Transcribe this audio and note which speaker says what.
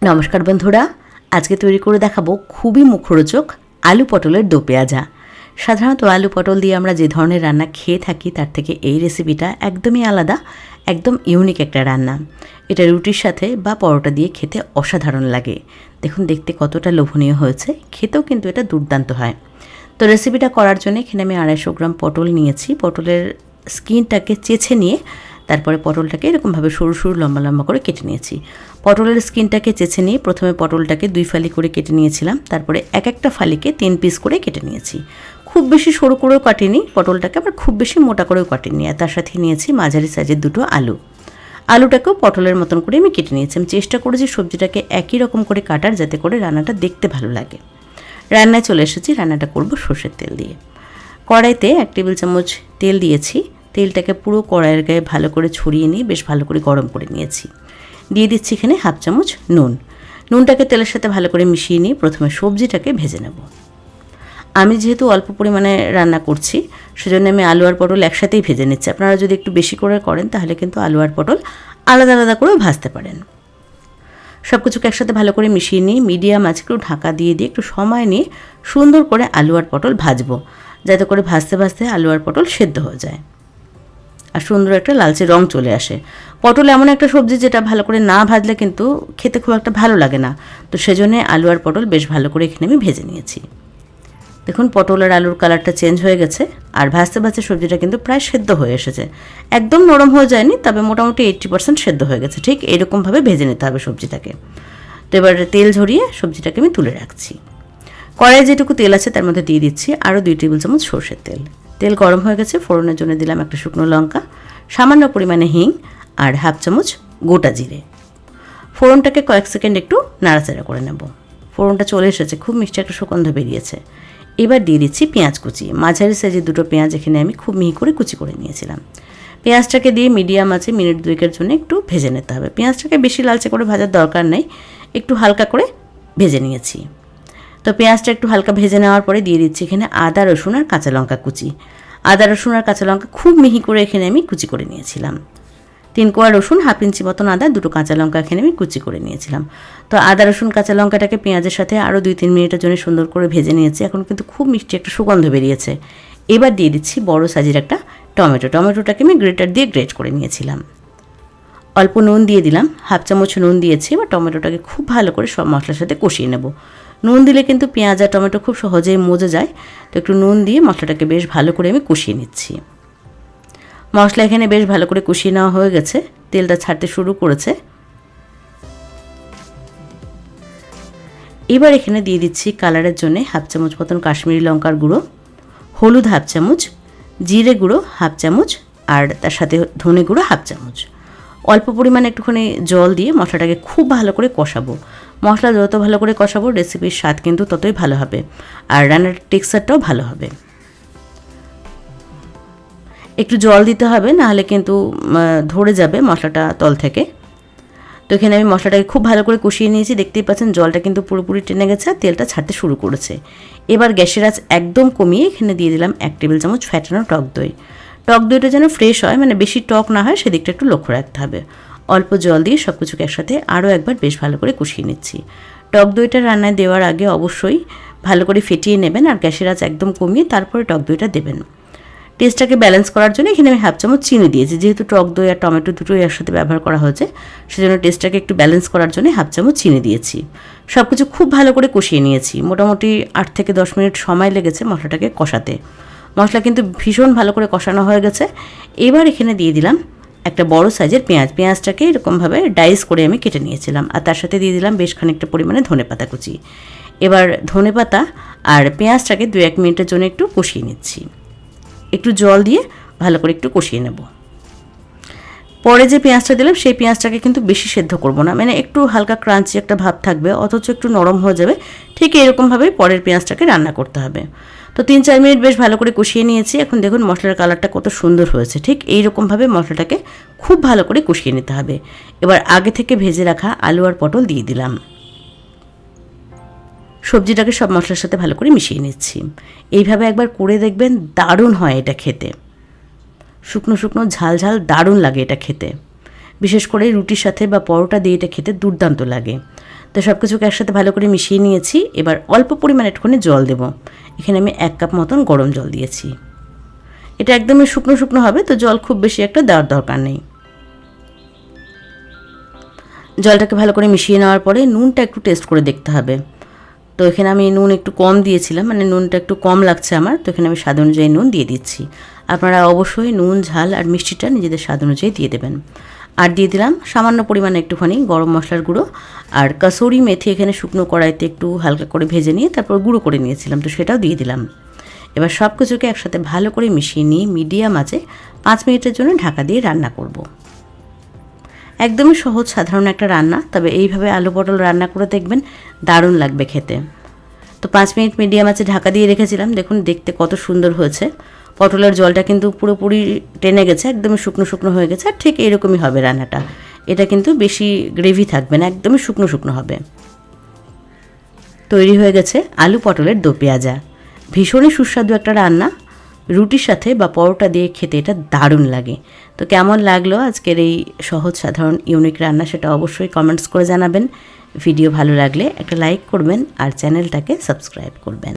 Speaker 1: নমস্কার বন্ধুরা, আজকে তৈরি করে দেখাবো খুবই মুখরোচক আলু পটলের দো পেঁয়াজা। সাধারণত আলু পটল দিয়ে আমরা যে ধরনের রান্না খেয়ে থাকি তার থেকে এই রেসিপিটা একদমই আলাদা, একদম ইউনিক একটা রান্না। এটা রুটির সাথে বা পরোটা দিয়ে খেতে অসাধারণ লাগে। দেখুন দেখতে কতটা লোভনীয় হয়েছে, খেতেও কিন্তু এটা দুর্দান্ত হয়। তো রেসিপিটা করার জন্য এখানে আমি 250 গ্রাম পটল নিয়েছি। পটলের স্কিনটাকে চেছে নিয়ে তারপরে পটলটাকে এরকমভাবে সরু সরু লম্বা লম্বা করে কেটে নিয়েছি। পটলের স্কিনটাকে চেছে নিয়ে প্রথমে পটলটাকে 2 ফালি করে কেটে নিয়েছিলাম, তারপরে এক একটা ফালিকে 3 পিস করে কেটে নিয়েছি। খুব বেশি সরু করেও কাটিনি পটলটাকে, আবার খুব বেশি মোটা করেও কাটিনি। আর তার সাথে নিয়েছি মাঝারি সাইজের 2টো আলু। আলুটাকেও পটলের মতন করে আমি কেটে নিয়েছি। আমি চেষ্টা করেছি সবজিটাকে একই রকম করে কাটার, যাতে করে রান্নাটা দেখতে ভালো লাগে। রান্নায় চলে এসেছি, রান্নাটা করব সর্ষের তেল দিয়ে। কড়াইতে 1 টেবিল চামচ তেল দিয়েছি। তেলটাকে পুরো কড়াইয়ের গায়ে ভালো করে ছড়িয়ে নিয়ে বেশ ভালো করে গরম করে নিয়েছি। দিয়ে দিচ্ছি এখানে 1/2 চামচ নুন। নুনটাকে তেলের সাথে ভালো করে মিশিয়ে নিয়ে প্রথমে সবজিটাকে ভেজে নেব। আমি যেহেতু অল্প পরিমাণে রান্না করছি, সেজন্য আমি আলু আর পটল একসাথেই ভেজে নিচ্ছি। আপনারা যদি একটু বেশি করে করেন তাহলে কিন্তু আলু আর পটল আলাদা আলাদা করেও ভাজতে পারেন। সব কিছুকে একসাথে ভালো করে মিশিয়ে নিয়ে মিডিয়াম আঁচে একটু ঢাকা দিয়ে একটু সময় নিয়ে সুন্দর করে আলু আর পটল ভাজবো, যাতে করে ভাজতে ভাজতে আলু আর পটল সেদ্ধ হয়ে যায় আর সুন্দর একটা লালচে রং চলে আসে। পটল এমন একটা সবজি যেটা ভালো করে না ভাজলে কিন্তু খেতে খুব একটা ভালো লাগে না। তো সেজন্য আলু আর পটল বেশ ভালো করে এখানে আমি ভেজে নিয়েছি। দেখুন পটল আর আলুর কালারটা চেঞ্জ হয়ে গেছে, আর ভাজতে ভাজতে সবজিটা কিন্তু প্রায় সেদ্ধ হয়ে এসেছে। একদম নরম হয়ে যায়নি, তবে মোটামুটি 80% সেদ্ধ হয়ে গেছে। ঠিক এইরকমভাবে ভেজে নিতে হবে সবজিটাকে। তো এবার তেল ঝরিয়ে সবজিটাকে আমি তুলে রাখছি। কড়াইয়ে যেটুকু তেল আছে তার মধ্যে দিয়ে দিচ্ছি আরও 2 টেবিল চামচ সরষের তেল। তেল গরম হয়ে গেছে, ফোড়নের জন্য দিলাম একটা শুকনো লঙ্কা, সামান্য পরিমাণে হিং আর 1/2 চামচ গোটা জিরে। ফোড়নটাকে কয়েক সেকেন্ড একটু নাড়াচাড়া করে নেব। ফোড়নটা চলে এসেছে, খুব মিষ্টি একটা সুগন্ধ বেরিয়েছে। এবার দিয়ে দিচ্ছি পেঁয়াজ কুচি। মাঝারি সাইজের 2টো পেঁয়াজ এখানে আমি খুব মিহি করে কুচি করে নিয়েছিলাম। পেঁয়াজটাকে দিয়ে মিডিয়াম আছে মিনিট 2-এর জন্য একটু ভেজে নিতে হবে। পেঁয়াজটাকে বেশি লালচে করে ভাজার দরকার নেই, একটু হালকা করে ভেজে নিয়েছি। তো পেঁয়াজটা একটু হালকা ভেজে নেওয়ার পরে দিয়ে দিচ্ছি এখানে আদা রসুন আর কাঁচা লঙ্কা কুচি। আদা রসুন আর কাঁচা লঙ্কা খুব মিহি করে এখানে আমি কুচি করে নিয়েছিলাম। 3 কোয়া রসুন, 1/2 ইঞ্চি মতন আদা, 2টো কাঁচা লঙ্কা এখানে আমি কুচি করে নিয়েছিলাম। তো আদা রসুন কাঁচা লঙ্কাটাকে পেঁয়াজের সাথে আরও 2-3 মিনিটের জন্য সুন্দর করে ভেজে নিয়েছি। এখন কিন্তু খুব মিষ্টি একটা সুগন্ধ বেরিয়েছে। এবার দিয়ে দিচ্ছি বড় সাইজের একটা টমেটো। টমেটোটাকে আমি গ্রেটার দিয়ে গ্রেট করে নিয়েছিলাম। অল্প নুন দিয়ে দিলাম, 1/2 চামচ নুন দিয়েছি। এবার টমেটোটাকে খুব ভালো করে সব মশলার সাথে কষিয়ে নেব। নুন দিলে কিন্তু পেঁয়াজ আর টমেটো খুব সহজেই মজে যায়। তো একটু নুন দিয়ে মশলাটাকে বেশ ভালো করে আমি কষিয়ে নিচ্ছি। মশলা এখানে বেশ ভালো করে কষিয়ে নেওয়া হয়ে গেছে, তেলটা ছাড়তে শুরু করেছে। এবার এখানে দিয়ে দিচ্ছি কালারের জন্য 1/2 চামচ মতন কাশ্মীরি লঙ্কার গুঁড়ো, হলুদ 1/2 চামচ, জিরে গুঁড়ো 1/2 চামচ আর তার সাথে ধনে গুঁড়ো 1/2 চামচ। অল্প পরিমাণে একটুখানি জল দিয়ে মশলাটাকে খুব ভালো করে কষাবো। মশলা যত ভালো করে কষাবো রেসিপির স্বাদ কিন্তু ততই ভালো হবে, আর রান্নার টেক্সচারটাও ভালো হবে। একটু জল দিতে হবে, নাহলে কিন্তু ধরে যাবে মশলাটা তল থেকে। তো এখানে আমি মশলাটাকে খুব ভালো করে কষিয়ে নিয়েছি। দেখতেই পাচ্ছেন জলটা কিন্তু পুরোপুরি টেনে গেছে আর তেলটা ছাড়তে শুরু করেছে। এবার গ্যাসের আঁচ একদম কমিয়ে এখানে দিয়ে দিলাম 1 টেবিল চামচ ফ্যাটানো টক দই। টক দইটা যেন ফ্রেশ হয়, মানে বেশি টক না হয় সেদিকটা একটু লক্ষ্য রাখতে হবে। অল্প জল দিয়ে সব কিছুকে একসাথে আরও একবার বেশ ভালো করে কষিয়ে নিচ্ছি। টক দইটা রান্নায় দেওয়ার আগে অবশ্যই ভালো করে ফেটিয়ে নেবেন আর গ্যাসের আঁচ একদম কমিয়ে তারপরে টক দইটা দেবেন। টেস্টটাকে ব্যালেন্স করার জন্য এখানে আমি 1/2 চামচ চিনি দিয়েছি। যেহেতু টক দই আর টমেটো দুটোই একসাথে ব্যবহার করা হয়েছে, সেজন্য টেস্টটাকে একটু ব্যালেন্স করার জন্য 1/2 চামচ চিনি দিয়েছি। সব কিছু খুব ভালো করে কষিয়ে নিয়েছি। মোটামুটি 8 থেকে 10 মিনিট সময় লেগেছে মশলাটাকে কষাতে। মশলা কিন্তু ভীষণ ভালো করে কষানো হয়ে গেছে। এবার এখানে দিয়ে দিলাম একটা বড় সাইজের পেঁয়াজ। পেঁয়াজটাকে এরকমভাবে ডাইস করে আমি কেটে নিয়েছিলাম, আর তার সাথে দিয়ে দিলাম বেশ খানিকটা পরিমাণে ধনেপাতা কুচি। এবার ধনেপাতা আর পেঁয়াজটাকে 2-1 মিনিটের জন্য একটু কষিয়ে নিচ্ছি। একটু জল দিয়ে ভালো করে একটু কষিয়ে নেব। পরে যে পেঁয়াজটা দিলাম সেই পেঁয়াজটাকে কিন্তু বেশি সেদ্ধ করব না, মানে একটু হালকা ক্রাঞ্চি একটা ভাব থাকবে, অথচ একটু নরম হয়ে যাবে। ঠিক এরকমভাবেই পরের পেঁয়াজটাকে রান্না করতে হবে। তো 3-4 মিনিট বেশ ভালো করে কষিয়ে নিয়েছি। এখন দেখুন মশলার কালারটা কত সুন্দর হয়েছে। ঠিক এইরকমভাবে মশলাটাকে খুব ভালো করে কষিয়ে নিতে হবে। এবার আগে থেকে ভেজে রাখা আলু আর পটল দিয়ে দিলাম। সবজিটাকে সব মশলার সাথে ভালো করে মিশিয়ে নিচ্ছি। এইভাবে একবার করে দেখবেন, দারুণ হয় এটা খেতে। শুকনো শুকনো ঝাল ঝাল দারুণ লাগে এটা খেতে। বিশেষ করে রুটির সাথে বা পরোটা দিয়ে এটা খেতে দুর্দান্ত লাগে। তো তো সব কিছুকে একসাথে ভালো করে মিশিয়ে নিয়েছি। এবার অল্প পরিমাণে একটুখানি জল দেব। এখানে আমি 1 কাপ মতন গরম জল দিয়েছি। এটা একদমই শুকনো শুকনো হবে, তো জল খুব বেশি একটা দেওয়ার দরকার নেই। জলটাকে ভালো করে মিশিয়ে নেওয়ার পরে নুনটা একটু টেস্ট করে দেখতে হবে। তো এখানে আমি নুন একটু কম দিয়েছিলাম, মানে নুনটা একটু কম লাগছে আমার, তো এখানে আমি স্বাদ অনুযায়ী নুন দিয়ে দিচ্ছি। আপনারা অবশ্যই নুন, ঝাল আর মিষ্টিটা নিজেদের স্বাদ অনুযায়ী দিয়ে দেবেন। আর দিয়ে দিলাম সামান্য পরিমাণে একটুখানি গরম মশলার গুঁড়ো আর কাসুরি মেথি। এখানে শুকনো কড়াইতে একটু হালকা করে ভেজে নিয়ে তারপর গুঁড়ো করে নিয়েছিলাম, তো সেটাও দিয়ে দিলাম। এবার সব কিছুকে একসাথে ভালো করে মিশিয়ে নিয়ে মিডিয়াম আঁচে 5 মিনিটের জন্য ঢাকা দিয়ে রান্না করব। একদমই সহজ সাধারণ একটা রান্না, তবে এইভাবে আলু পটল রান্না করে দেখবেন দারুণ লাগবে খেতে। তো 5 মিনিট মিডিয়াম আঁচে ঢাকা দিয়ে রেখেছিলাম। দেখুন দেখতে কত সুন্দর হয়েছে। পটলের জলটা কিন্তু পুরোপুরি টেনে গেছে, একদমই শুকনো শুকনো হয়ে গেছে। আর ঠিক এরকমই হবে রান্নাটা। এটা কিন্তু বেশি গ্রেভি থাকবে না, একদমই শুকনো শুকনো হবে। তৈরি হয়ে গেছে আলু পটলের দো পেঁয়াজা। ভীষণই সুস্বাদু একটা রান্না, রুটির সাথে বা পরোটা দিয়ে খেতে এটা দারুণ লাগে। তো কেমন লাগলো আজকের এই সহজ সাধারণ ইউনিক রান্না, সেটা অবশ্যই কমেন্টস করে জানাবেন। ভিডিও ভালো লাগলে একটা লাইক করবেন আর চ্যানেলটাকে সাবস্ক্রাইব করবেন।